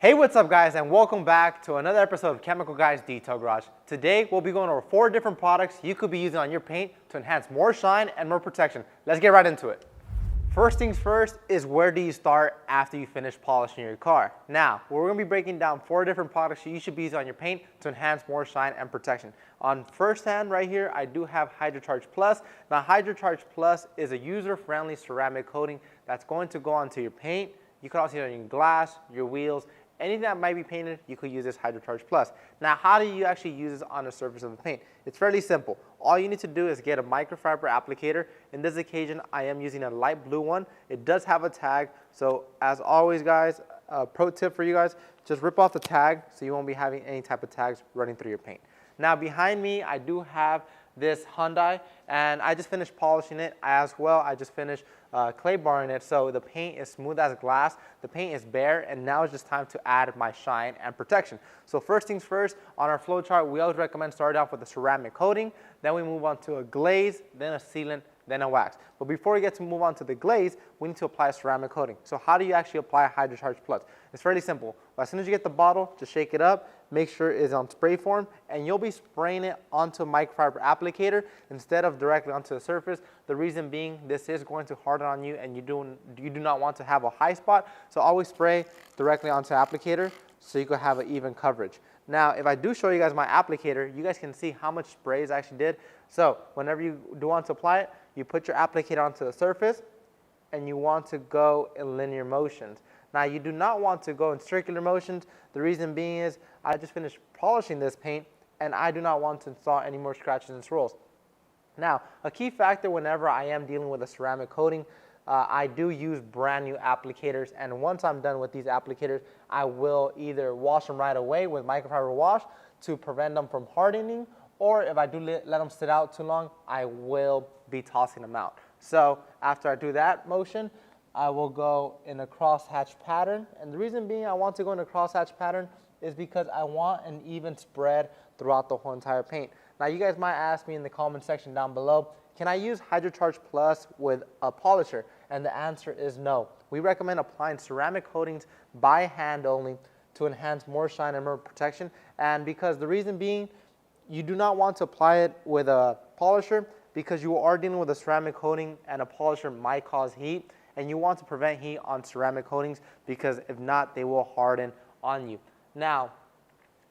Hey, what's up guys, and welcome back to another episode of Chemical Guys Detail Garage. Today, we'll be going over 4 different products you could be using on your paint to enhance more shine and more protection. Let's get right into it. First things first is where do you start after you finish polishing your car? Now, we're going to be breaking down 4 different products you should be using on your paint to enhance more shine and protection. On first hand right here, I do have HydroCharge Plus. Now, HydroCharge Plus is a user-friendly ceramic coating that's going to go onto your paint. You can also use it on your glass, your wheels, anything that might be painted, you could use this HydroCharge Plus. Now, how do you actually use this on the surface of the paint? It's fairly simple. All you need to do is get a microfiber applicator. In this occasion, I am using a light blue one. It does have a tag, so as always, guys, pro tip for you guys, just rip off the tag so you won't be having any type of tags running through your paint. Now, behind me, I do have this Hyundai, and I just finished polishing it as well. I just finished clay barring it, so the paint is smooth as glass, the paint is bare, and now it's just time to add my shine and protection. So first things first, on our flow chart, we always recommend starting off with a ceramic coating, then we move on to a glaze, then a sealant, then a wax. But before we get to move on to the glaze, we need to apply a ceramic coating. So how do you actually apply a HydroCharge Plus? It's fairly simple. As soon as you get the bottle, just shake it up, make sure it's on spray form, and you'll be spraying it onto a microfiber applicator instead of directly onto the surface. The reason being, this is going to harden on you, and you do not want to have a high spot, so always spray directly onto the applicator so you can have an even coverage. Now, if I do show you guys my applicator, you guys can see how much sprays I actually did. So whenever you do want to apply it, you put your applicator onto the surface, and you want to go in linear motions. Now, you do not want to go in circular motions. The reason being is I just finished polishing this paint, and I do not want to install any more scratches and swirls. Now, a key factor whenever I am dealing with a ceramic coating, I do use brand new applicators, and once I'm done with these applicators, I will either wash them right away with microfiber wash to prevent them from hardening, or if I do let them sit out too long, I will be tossing them out. So after I do that motion, I will go in a crosshatch pattern, and the reason being I want to go in a crosshatch pattern is because I want an even spread throughout the whole entire paint. Now, you guys might ask me in the comment section down below, can I use HydroCharge Plus with a polisher? And the answer is no. We recommend applying ceramic coatings by hand only to enhance more shine and more protection, and because the reason being, you do not want to apply it with a polisher because you are dealing with a ceramic coating, and a polisher might cause heat, and you want to prevent heat on ceramic coatings because if not, they will harden on you. Now,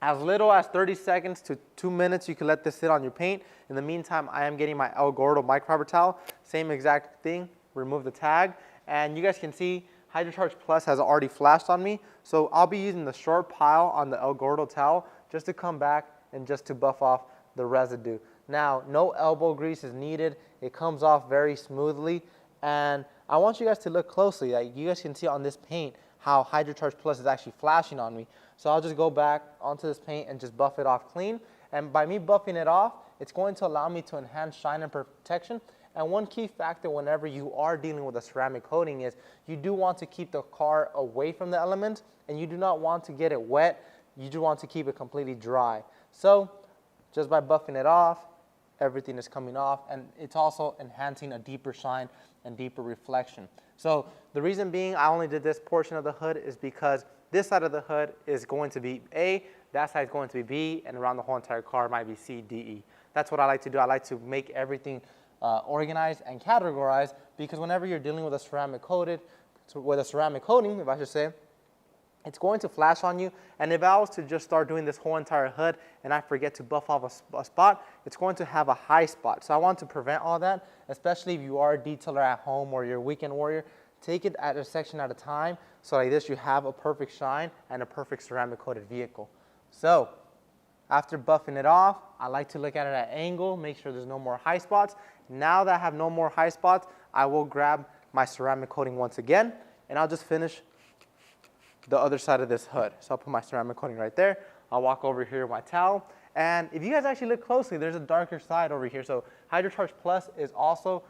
as little as 30 seconds to 2 minutes, you can let this sit on your paint. In the meantime, I am getting my El Gordo microfiber towel. Same exact thing, remove the tag, and you guys can see HydroCharge Plus has already flashed on me, so I'll be using the short pile on the El Gordo towel just to come back and just to buff off the residue. Now, no elbow grease is needed. It comes off very smoothly, and I want you guys to look closely. Like, you guys can see on this paint how HydroCharge Plus is actually flashing on me. So I'll just go back onto this paint and just buff it off clean. And by me buffing it off, it's going to allow me to enhance shine and protection. And one key factor whenever you are dealing with a ceramic coating is you do want to keep the car away from the elements, and you do not want to get it wet. You do want to keep it completely dry. So just by buffing it off, everything is coming off, and it's also enhancing a deeper shine and deeper reflection. So the reason being I only did this portion of the hood is because this side of the hood is going to be A, that side is going to be B, and around the whole entire car might be C, D, E. That's what I like to do. I like to make everything organized and categorized, because whenever you're dealing with a ceramic coating, if I should say, it's going to flash on you, and if I was to just start doing this whole entire hood and I forget to buff off a spot, it's going to have a high spot. So I want to prevent all that, especially if you are a detailer at home or you're a weekend warrior. Take it at a section at a time, so like this you have a perfect shine and a perfect ceramic coated vehicle. So after buffing it off, I like to look at it at an angle, make sure there's no more high spots. Now that I have no more high spots, I will grab my ceramic coating once again, and I'll just finish the other side of this hood. So I'll put my ceramic coating right there. I'll walk over here with my towel, and if you guys actually look closely, there's a darker side over here. So HydroCharge Plus is also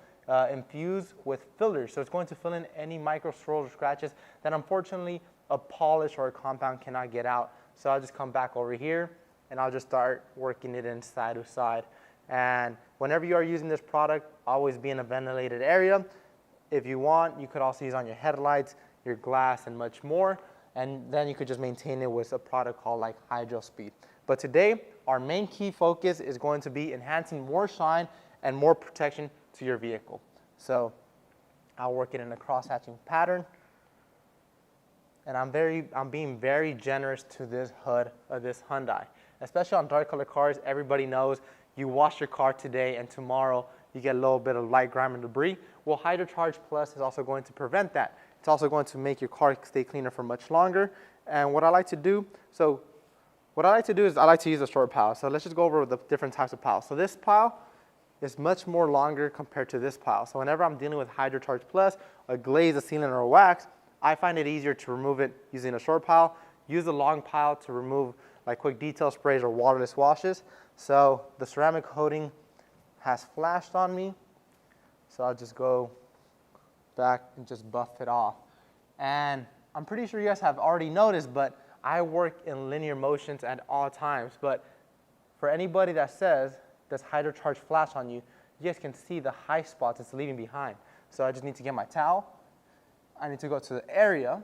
infused with fillers, so it's going to fill in any micro swirls or scratches that unfortunately a polish or a compound cannot get out. So I'll just come back over here, and I'll just start working it in side to side. And whenever you are using this product, always be in a ventilated area. If you want, you could also use on your headlights, your glass, and much more. and then you could just maintain it with a product called like Hydro Speed. But today, our main key focus is going to be enhancing more shine and more protection to your vehicle. So I'll work it in a cross-hatching pattern. And I'm being very generous to this hood of this Hyundai. Especially on dark color cars, everybody knows you wash your car today and tomorrow you get a little bit of light grime and debris. Well, HydroCharge Plus is also going to prevent that. It's also going to make your car stay cleaner for much longer. And what I like to do, is I like to use a short pile. So let's just go over the different types of piles. So this pile is much more longer compared to this pile. So whenever I'm dealing with HydroCharge Plus, a glaze, a sealant, or a wax, I find it easier to remove it using a short pile. Use a long pile to remove like quick detail sprays or waterless washes. So the ceramic coating has flashed on me. So I'll just go back and just buff it off. And I'm pretty sure you guys have already noticed, but I work in linear motions at all times. But for anybody that says, does HydroCharge flash on you, you guys can see the high spots it's leaving behind. So I just need to get my towel. I need to go to the area,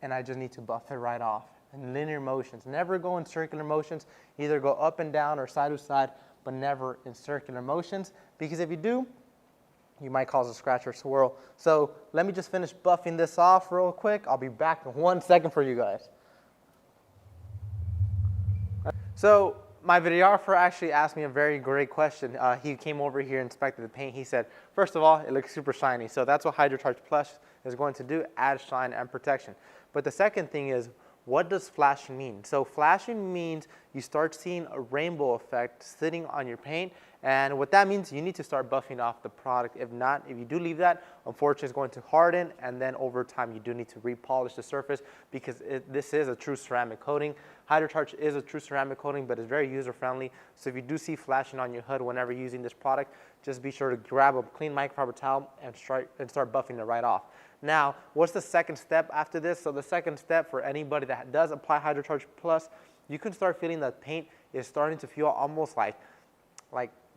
and I just need to buff it right off. In linear motions. Never go in circular motions. Either go up and down or side to side, but never in circular motions. Because if you do, you might cause a scratch or swirl. So let me just finish buffing this off real quick. I'll be back in 1 second for you guys. So my videographer actually asked me a very great question. He came over here, inspected the paint. He said, first of all, it looks super shiny. So that's what HydroCharge Plus is going to do, add shine and protection. But the second thing is, what does flashing mean? So flashing means you start seeing a rainbow effect sitting on your paint. And what that means, you need to start buffing off the product. If not, if you do leave that, unfortunately it's going to harden. And then over time, you do need to repolish the surface because this is a true ceramic coating. HydroCharge is a true ceramic coating, but it's very user-friendly. So if you do see flashing on your hood whenever using this product, just be sure to grab a clean microfiber towel and start buffing it right off. Now, what's the second step after this? So the second step for anybody that does apply HydroCharge Plus, you can start feeling that paint is starting to feel almost like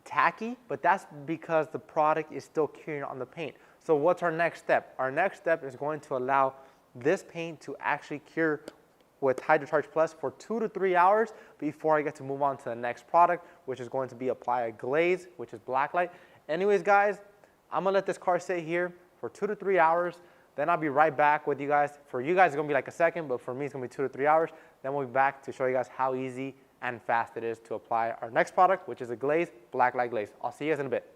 tacky, but that's because the product is still curing on the paint. So what's our next step? Our next step is going to allow this paint to actually cure with HydroCharge Plus for 2 to 3 hours before I get to move on to the next product, which is going to be apply a glaze, which is blacklight. Anyways, guys, I'm gonna let this car sit here for 2 to 3 hours. Then I'll be right back with you guys. For you guys, it's gonna be like a second, but for me, it's gonna be 2 to 3 hours. Then we'll be back to show you guys how easy and fast it is to apply our next product, which is a glaze, blacklight glaze. I'll see you guys in a bit.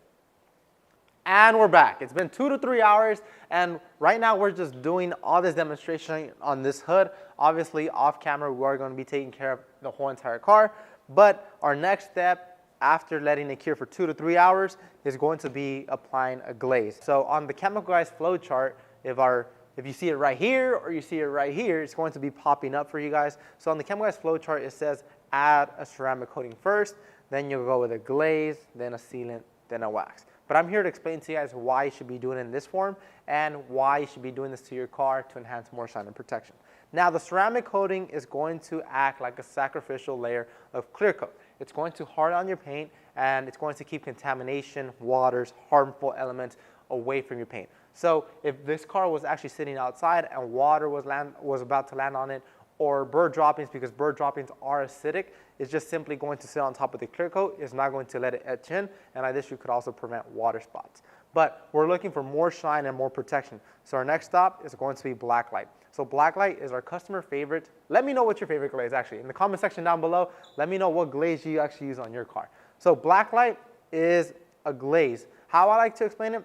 And we're back. It's been 2 to 3 hours, and right now we're just doing all this demonstration on this hood. Obviously, off camera, we are going to be taking care of the whole entire car, but our next step after letting it cure for 2 to 3 hours is going to be applying a glaze. So on the Chemical Guys flow chart, if you see it right here or you see it right here, it's going to be popping up for you guys. So on the Chemical Guys flow chart, it says add a ceramic coating first, then you'll go with a glaze, then a sealant, then a wax. But I'm here to explain to you guys why you should be doing it in this form and why you should be doing this to your car to enhance more shine and protection. Now, the ceramic coating is going to act like a sacrificial layer of clear coat. It's going to harden on your paint, and it's going to keep contamination, waters, harmful elements away from your paint. So if this car was actually sitting outside and water was about to land on it, or bird droppings, because bird droppings are acidic, it's just simply going to sit on top of the clear coat. It's not going to let it etch in, and like this, you could also prevent water spots. But we're looking for more shine and more protection. So our next stop is going to be blacklight. So blacklight is our customer favorite. Let me know what your favorite glaze is actually. In the comment section down below, let me know what glaze you actually use on your car. So blacklight is a glaze. How I like to explain it,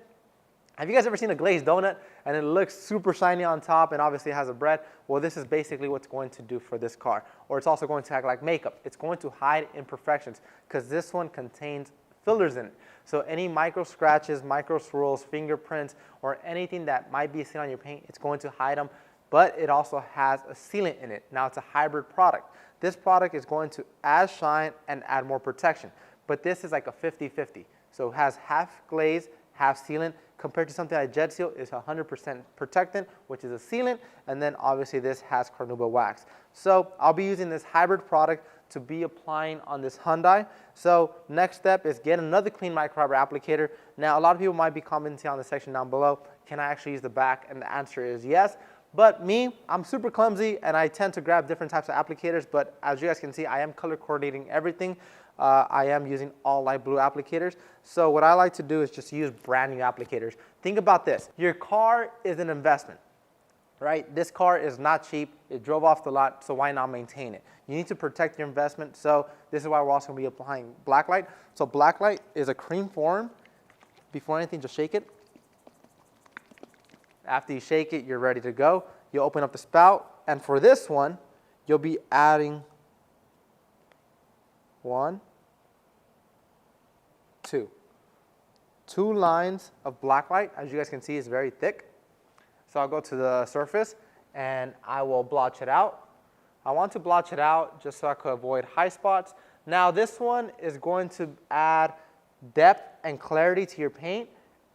have you guys ever seen a glazed donut and it looks super shiny on top and obviously has a bread? Well, this is basically what's going to do for this car. Or it's also going to act like makeup. It's going to hide imperfections because this one contains fillers in it. So any micro scratches, micro swirls, fingerprints, or anything that might be seen on your paint, it's going to hide them. But it also has a sealant in it. Now it's a hybrid product. This product is going to add shine and add more protection. But this is like a 50-50. So it has half glaze, half sealant, compared to something like JetSeal is 100% protectant, which is a sealant, and then obviously this has carnauba wax. So I'll be using this hybrid product to be applying on this Hyundai. So next step is get another clean microfiber applicator. Now a lot of people might be commenting on the section down below, can I actually use the back? And the answer is yes, But me, I'm super clumsy and I tend to grab different types of applicators, but as you guys can see, I am color coordinating everything. I am using all light blue applicators. So what I like to do is just use brand new applicators. Think about this. Your car is an investment, right? This car is not cheap. It drove off the lot, so why not maintain it? You need to protect your investment, so this is why we're also going to be applying blacklight. So blacklight is a cream form. Before anything, just shake it. After you shake it, you're ready to go. You'll open up the spout, and for this one, you'll be adding 1, 2. 2 lines of blacklight. As you guys can see, it's very thick. So I'll go to the surface, and I will blotch it out. I want to blotch it out just so I could avoid high spots. Now this one is going to add depth and clarity to your paint.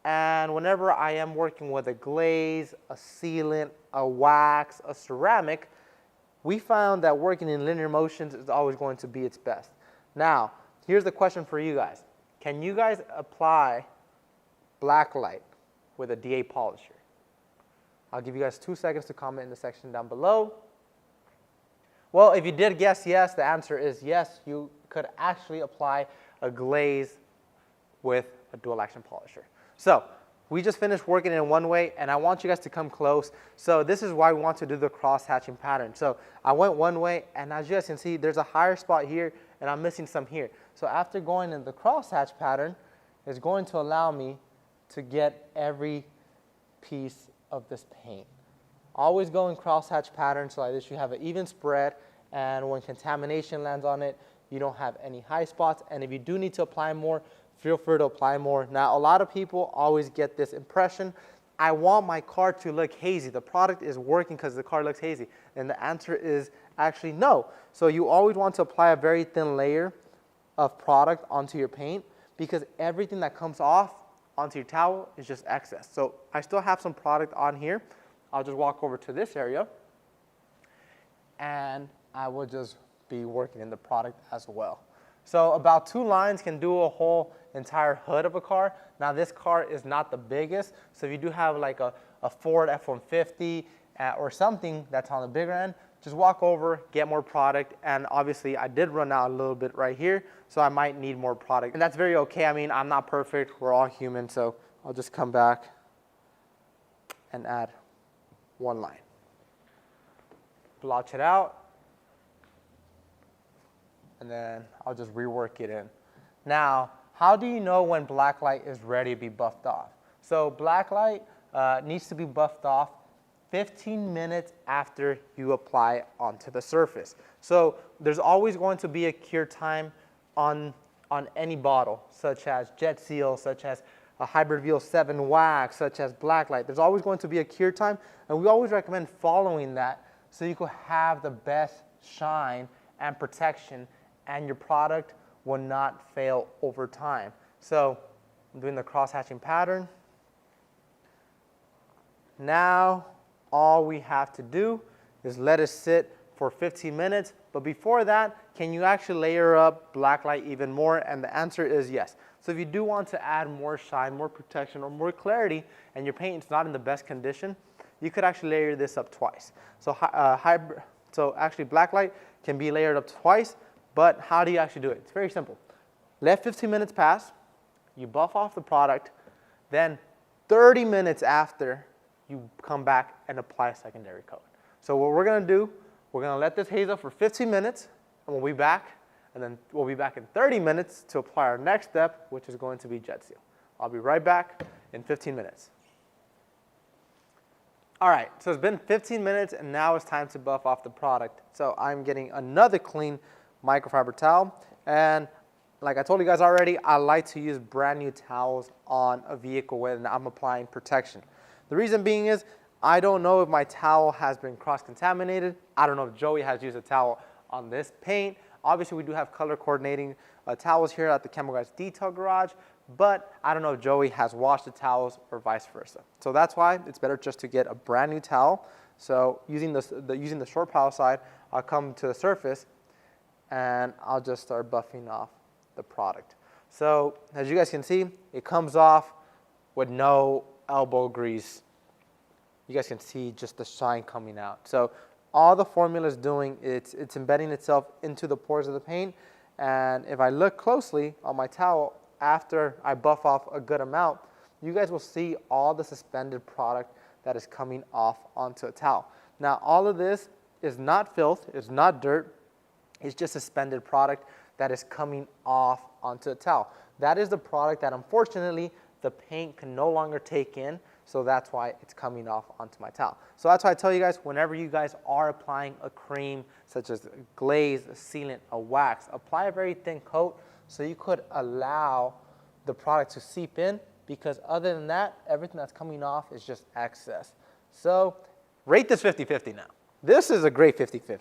And whenever I am working with a glaze, a sealant, a wax, a ceramic, we found that working in linear motions is always going to be its best. Now, here's the question for you guys. Can you guys apply blacklight with a DA polisher? I'll give you guys 2 seconds to comment in the section down below. Well, if you did guess yes, the answer is yes. You could actually apply a glaze with a dual action polisher. So we just finished working in one way, and I want you guys to come close. So this is why we want to do the cross-hatching pattern. So I went one way, and as you guys can see, there's a higher spot here, and I'm missing some here. So after going in the cross-hatch pattern, it's going to allow me to get every piece of this paint. Always go in cross-hatch pattern, so like this you have an even spread, and when contamination lands on it, you don't have any high spots. And if you do need to apply more, feel free to apply more. Now, a lot of people always get this impression, I want my car to look hazy. The product is working because the car looks hazy. And the answer is actually no. So you always want to apply a very thin layer of product onto your paint, because everything that comes off onto your towel is just excess. So I still have some product on here. I'll just walk over to this area, and I will just be working in the product as well. So about 2 lines can do a whole entire hood of a car. Now this car is not the biggest, so if you do have like a Ford F-150 or something that's on the bigger end, just walk over, get more product, and obviously I did run out a little bit right here, so I might need more product. And that's very okay. I mean, I'm not perfect, we're all human, so I'll just come back and add 1 line. Blotch it out, and then I'll just rework it in. Now, how do you know when blacklight is ready to be buffed off? So blacklight needs to be buffed off 15 minutes after you apply it onto the surface. So there's always going to be a cure time on any bottle, such as JetSeal, such as a Hybrid VO7 wax, such as blacklight. There's always going to be a cure time, and we always recommend following that so you could have the best shine and protection, and your product will not fail over time. So I'm doing the cross-hatching pattern. Now all we have to do is let it sit for 15 minutes. But before that, can you actually layer up blacklight even more? And the answer is yes. So if you do want to add more shine, more protection, or more clarity, and your paint is not in the best condition, you could actually layer this up twice. So actually blacklight can be layered up twice, but how do you actually do it? It's very simple. Let 15 minutes pass, you buff off the product, then 30 minutes after, you come back and apply a secondary coat. So what we're gonna do, we're gonna let this haze up for 15 minutes, and we'll be back, and then we'll be back in 30 minutes to apply our next step, which is going to be JetSeal. I'll be right back in 15 minutes. All right, so it's been 15 minutes, and now it's time to buff off the product. So I'm getting another clean microfiber towel, and like I told you guys already, I like to use brand new towels on a vehicle when I'm applying protection. The reason being is, I don't know if my towel has been cross-contaminated. I don't know if Joey has used a towel on this paint. Obviously, we do have color coordinating towels here at the Chemical Guys Detail Garage, but I don't know if Joey has washed the towels or vice versa. So that's why it's better just to get a brand new towel. So using the short pile side, I'll come to the surface, and I'll just start buffing off the product. So as you guys can see, it comes off with no elbow grease you guys can see just the shine coming out. So all the formula is doing, it's embedding itself into the pores of the paint. And if I look closely on my towel, after I buff off a good amount, you guys will see all the suspended product that is coming off onto a towel. Now, all of this is not filth, it's not dirt, it's just suspended product that is coming off onto a towel. That is the product that unfortunately the paint can no longer take in, so that's why it's coming off onto my towel. So that's why I tell you guys, whenever you guys are applying a cream such as a glaze, a sealant, a wax, apply a very thin coat so you could allow the product to seep in, because other than that, everything that's coming off is just excess. So rate this 50-50 now. This is a great 50-50.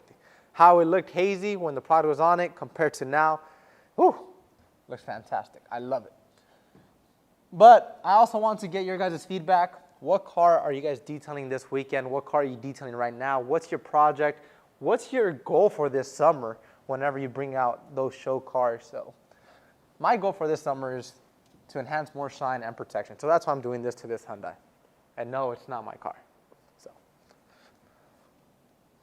How it looked hazy when the product was on it compared to now, whew, looks fantastic. I love it. But I also want to get your guys' feedback. What car are you guys detailing this weekend? What car are you detailing right now? What's your project? What's your goal for this summer whenever you bring out those show cars? So my goal for this summer is to enhance more shine and protection. So that's why I'm doing this to this Hyundai. And no, it's not my car. So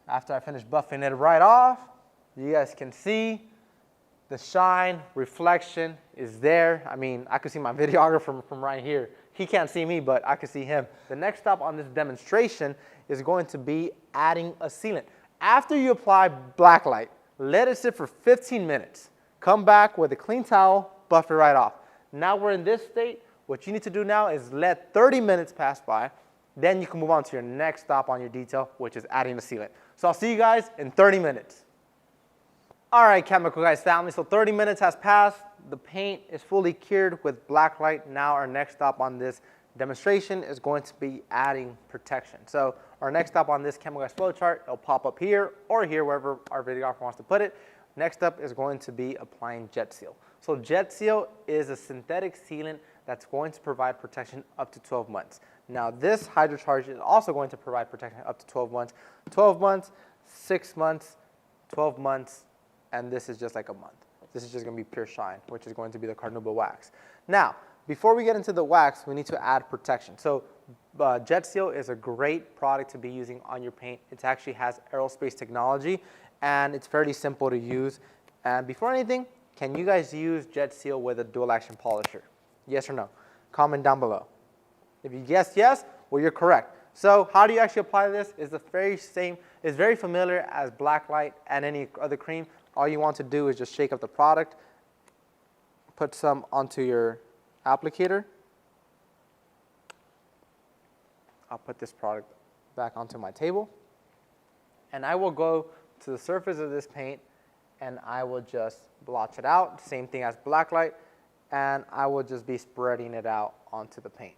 after I finish buffing it right off, you guys can see the shine, reflection is there. I mean, I could see my videographer from right here. He can't see me, but I could see him. The next stop on this demonstration is going to be adding a sealant. After you apply blacklight, let it sit for 15 minutes. Come back with a clean towel, buff it right off. Now we're in this state. What you need to do now is let 30 minutes pass by. Then you can move on to your next stop on your detail, which is adding a sealant. So I'll see you guys in 30 minutes. All right, Chemical Guys family, so 30 minutes has passed. The paint is fully cured with black light. Now our next stop on this demonstration is going to be adding protection. So our next stop on this Chemical Guys flow chart, it'll pop up here or here, wherever our videographer wants to put it. Next up is going to be applying JetSeal. So JetSeal is a synthetic sealant that's going to provide protection up to 12 months. Now this HydroCharge is also going to provide protection up to 12 months. 12 months, 6 months, 12 months, and this is just like a month. This is just going to be pure shine, which is going to be the carnauba wax. Now, before we get into the wax, we need to add protection. So JetSeal is a great product to be using on your paint. It actually has aerospace technology, and it's fairly simple to use. And before anything, can you guys use JetSeal with a dual action polisher? Yes or no? Comment down below. If you guess yes, well, you're correct. So how do you actually apply this? It's the very same, it's very familiar as blacklight and any other cream. All you want to do is just shake up the product, put some onto your applicator. I'll put this product back onto my table. And I will go to the surface of this paint and I will just blotch it out. Same thing as blacklight. And I will just be spreading it out onto the paint.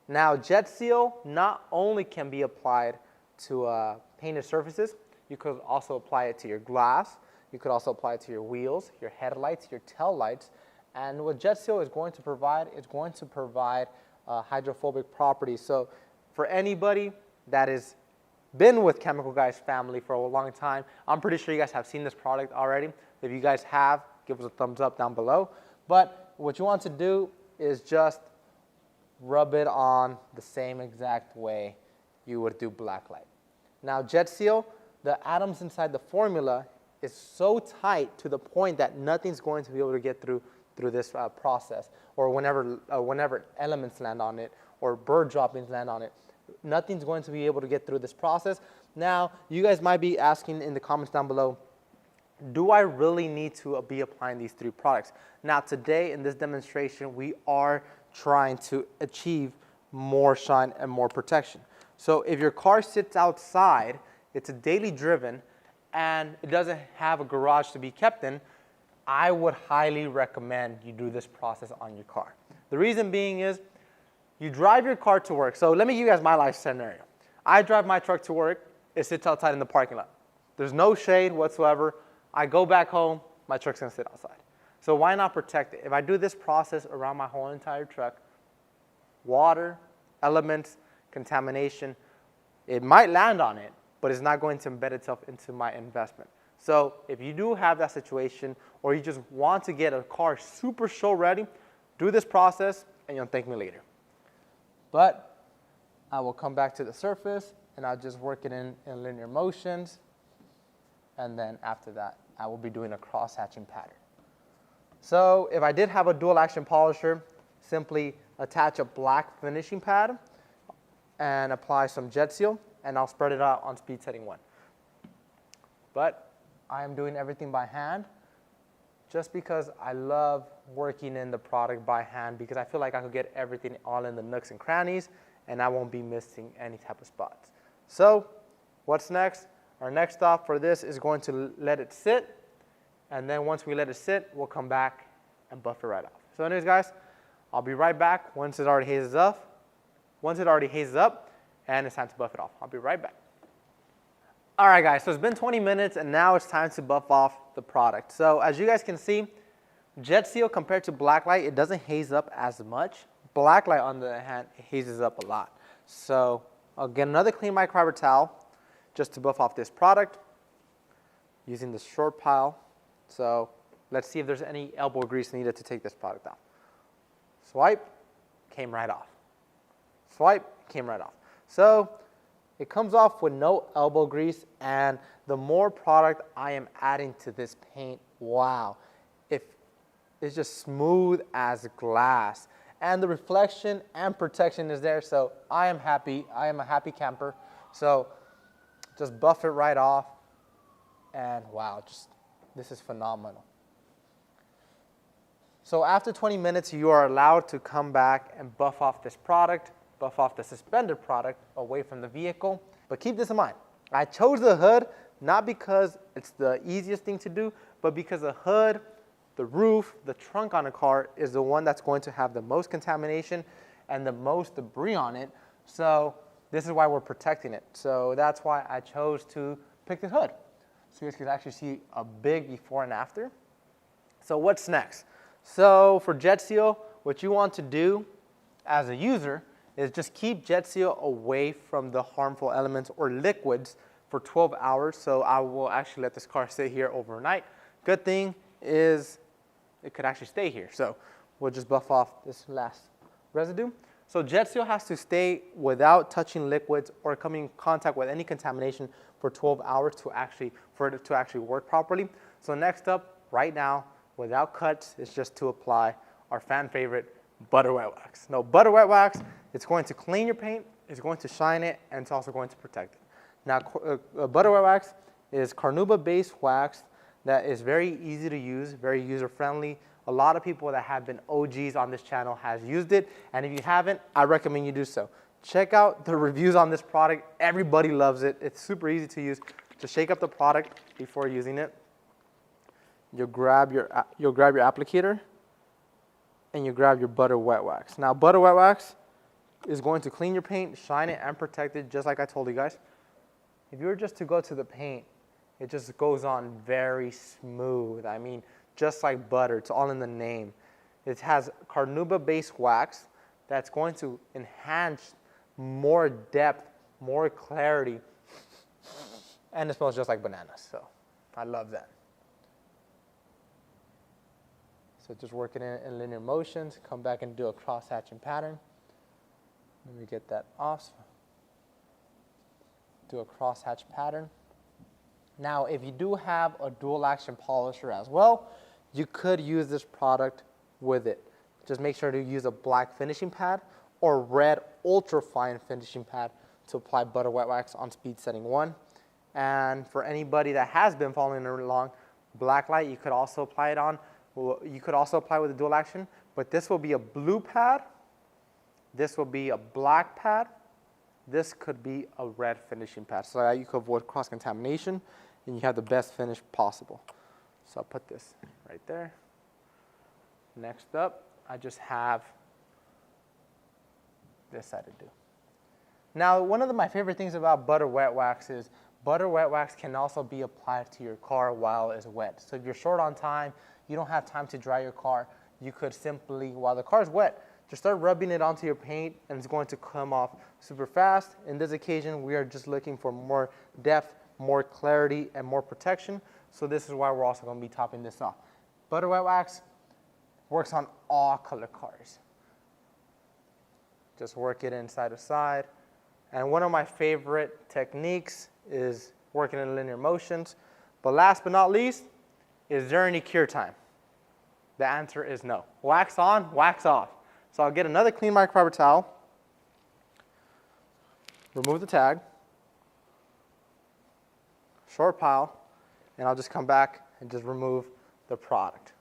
Now, JetSeal not only can be applied to painted surfaces, you could also apply it to your glass. You could also apply it to your wheels, your headlights, your tail lights. And what JetSeal is going to provide, it's going to provide hydrophobic properties. So for anybody that has been with Chemical Guys family for a long time, I'm pretty sure you guys have seen this product already. If you guys have, give us a thumbs up down below. But what you want to do is just rub it on the same exact way you would do blacklight. Now JetSeal, the atoms inside the formula is so tight to the point that nothing's going to be able to get through this process, or whenever elements land on it or bird droppings land on it, nothing's going to be able to get through this process. Now, you guys might be asking in the comments down below, do I really need to be applying these 3 products? Now, today in this demonstration, we are trying to achieve more shine and more protection. So if your car sits outside, it's a daily driven, and it doesn't have a garage to be kept in, I would highly recommend you do this process on your car. The reason being is you drive your car to work. So let me give you guys my life scenario. I drive my truck to work. It sits outside in the parking lot. There's no shade whatsoever. I go back home. My truck's going to sit outside. So why not protect it? If I do this process around my whole entire truck, water, elements, contamination, it might land on it, but it's not going to embed itself into my investment. So if you do have that situation, or you just want to get a car super show ready, do this process and you'll thank me later. But I will come back to the surface and I'll just work it in linear motions. And then after that, I will be doing a cross-hatching pattern. So if I did have a dual action polisher, simply attach a black finishing pad and apply some JetSeal, and I'll spread it out on speed setting 1. But I am doing everything by hand just because I love working in the product by hand, because I feel like I could get everything all in the nooks and crannies and I won't be missing any type of spots. So what's next? Our next stop for this is going to let it sit, and then once we let it sit, we'll come back and buff it right off. So anyways, guys, I'll be right back once it already hazes up. And it's time to buff it off. I'll be right back. All right, guys, so it's been 20 minutes, and now it's time to buff off the product. So as you guys can see, JetSeal compared to Blacklight, it doesn't haze up as much. Blacklight, on the other hand, hazes up a lot. So I'll get another clean microfiber towel just to buff off this product using the short pile. So let's see if there's any elbow grease needed to take this product off. Swipe, came right off. Swipe, came right off. So it comes off with no elbow grease, and the more product I am adding to this paint, wow, it's just smooth as glass. And the reflection and protection is there, so I am happy. I am a happy camper. So just buff it right off, and wow, this is phenomenal. So after 20 minutes, you are allowed to come back and buff off this product, buff off the suspended product away from the vehicle. But keep this in mind. I chose the hood not because it's the easiest thing to do, but because the hood, the roof, the trunk on a car is the one that's going to have the most contamination and the most debris on it. So this is why we're protecting it. So that's why I chose to pick the hood. So you guys can actually see a big before and after. So what's next? So for JetSeal, what you want to do as a user is just keep JetSeal away from the harmful elements or liquids for 12 hours. So I will actually let this car sit here overnight. Good thing is it could actually stay here. So we'll just buff off this last residue. So JetSeal has to stay without touching liquids or coming in contact with any contamination for 12 hours for it to actually work properly. So next up, right now, without cuts, is just to apply our fan favorite, butter wet wax. Now, butter wet wax, it's going to clean your paint, it's going to shine it, and it's also going to protect it. Now, butter wet wax is carnauba-based wax that is very easy to use, very user-friendly. A lot of people that have been OGs on this channel has used it, and if you haven't, I recommend you do so. Check out the reviews on this product. Everybody loves it. It's super easy to use. Just shake up the product before using it. You'll grab your applicator, and you grab your butter wet wax. Now, butter wet wax is going to clean your paint, shine it, and protect it, just like I told you guys. If you were just to go to the paint, it just goes on very smooth. I mean, just like butter. It's all in the name. It has carnauba-based wax that's going to enhance more depth, more clarity, and it smells just like bananas. So I love that. So just working in linear motions, come back and do a cross-hatching pattern. Let me get that off. Do a cross-hatch pattern. Now, if you do have a dual action polisher as well, you could use this product with it. Just make sure to use a black finishing pad or red ultra fine finishing pad to apply butter wet wax on speed setting 1. And for anybody that has been following along, Blacklight, you could also apply it on. You could also apply with a dual action, but this will be a blue pad. This will be a black pad. This could be a red finishing pad, so that you could avoid cross-contamination and you have the best finish possible. So I'll put this right there. Next up, I just have this side to do. Now, one of my favorite things about butter wet wax is butter wet wax can also be applied to your car while it's wet. So if you're short on time, you don't have time to dry your car, you could simply, while the car is wet, just start rubbing it onto your paint and it's going to come off super fast. In this occasion, we are just looking for more depth, more clarity, and more protection. So this is why we're also going to be topping this off. Butter wet wax works on all color cars. Just work it in side to side, And one of my favorite techniques is working in linear motions. But last but not least, is there any cure time? The answer is no. Wax on, wax off. So I'll get another clean microfiber towel, remove the tag, short pile, and I'll just come back and just remove the product.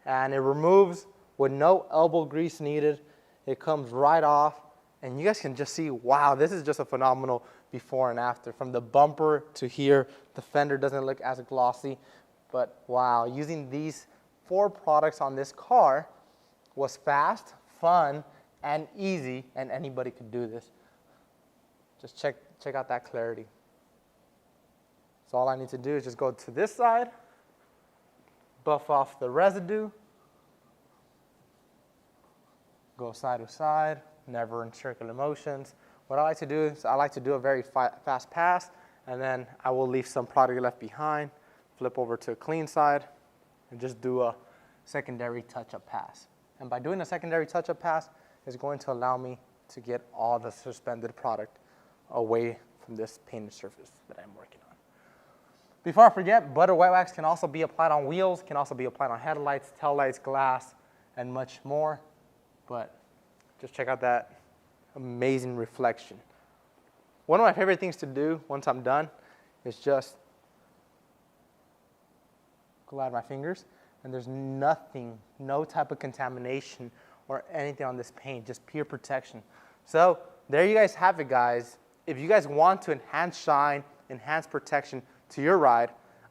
And it removes with no elbow grease needed. It comes right off, and you guys can just see, wow, this is just a phenomenal before and after. From the bumper to here, the fender doesn't look as glossy, but wow, using these 4 products on this car was fast, fun, and easy, and anybody could do this. Just check out that clarity. So all I need to do is just go to this side, buff off the residue, go side to side, never in circular motions. What I like to do is I like to do a very fast pass, and then I will leave some product left behind, flip over to a clean side, and just do a secondary touch-up pass. And by doing a secondary touch-up pass, it's going to allow me to get all the suspended product away from this painted surface that I'm working on. Before I forget, butter wet wax can also be applied on wheels, can also be applied on headlights, taillights, glass, and much more. But just check out that amazing reflection. One of my favorite things to do once I'm done is just glide my fingers, and there's nothing, no type of contamination or anything on this paint, just pure protection. So there you guys have it, guys. If you guys want to enhance shine, enhance protection to your ride,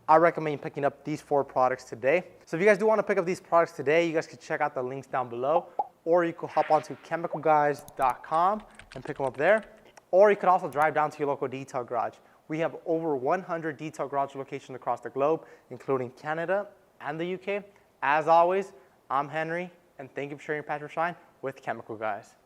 I recommend picking up these 4 products today. So if you guys do want to pick up these products today, you guys can check out the links down below, or you could hop onto chemicalguys.com and pick them up there. Or you could also drive down to your local detail garage. We have over 100 detail garage locations across the globe, including Canada and the UK. As always, I'm Henry, and thank you for sharing your passion for shine with Chemical Guys.